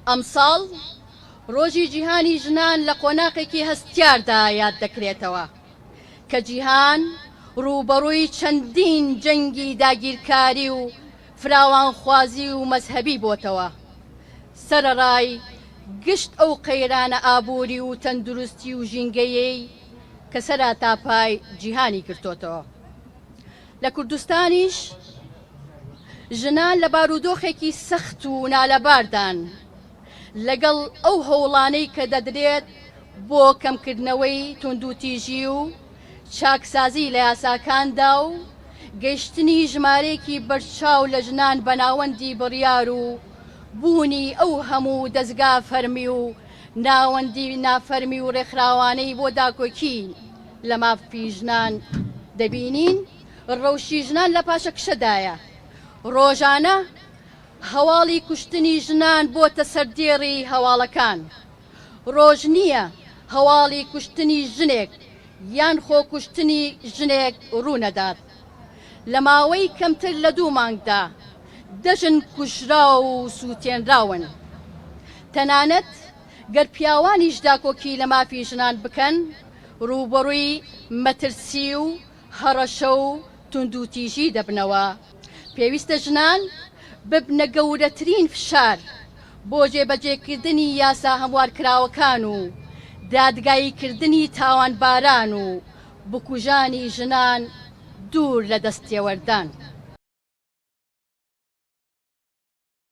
ئەمساڵ ڕۆژی جیهانی ژنان لە قۆناقێکی هەستیاردا یاد دەکرێتەوە کە جیهان ڕووبەڕووی چەندین جەنگی داگیرکاری و فراوانخوازی و مەزهەبی بۆتەوە. سەرەڕای گشت ئەو قەیرانە ئابووری و تەندروستی و ژینگەیەی کە سەراتاپای جیهانی گرتوتەوە. لە کوردستانیش ژنان لە بارودۆخێکی سەخت و نالەباردان لەگەڵ ئەو هەوڵانەی کە دەدرێت بۆ کەمکردنەوەی توندوتیژی و چاکسازی لە یاساکاندا و گەیشتنی ژمارەیەکی بەرچاو لە ژنان بەناوەندی بڕیار و بوونی ئەو هەموو دەستگا فەرمی و ناوەندی نافەرمی و ڕێکخراوانەی بۆ داکۆکی لە مافی ژنان دەبینین ڕەوشی ژنان لە پاشەکشەدایە. ڕۆژانە هەواڵی کوشتنی ژنان بۆتە سەردێڕی هەواڵەکان. ڕۆژ نییە هەواڵی کوشتنی ژنێک یان خۆکوشتنی ژنێک ڕوونەدات. لە ماوەی کەمتر لە 2 مانگدا دەژن کوژرا و سووتێنراون. تەنانەت گەر پیاوانیش داکۆکی لە مافی ژنان بکەن ڕووبەڕووی مەترسی و هەڕەشە و توندوتیژی دەبنەوە. پێویستە ژنان ببنە گەورەترین فشار بۆ جێبەجێکردنی یاسا هەموارکراوەکان و دادگاییکردنی تاوانباران و بکوژانی ژنان دوور لە دەستێوەردان.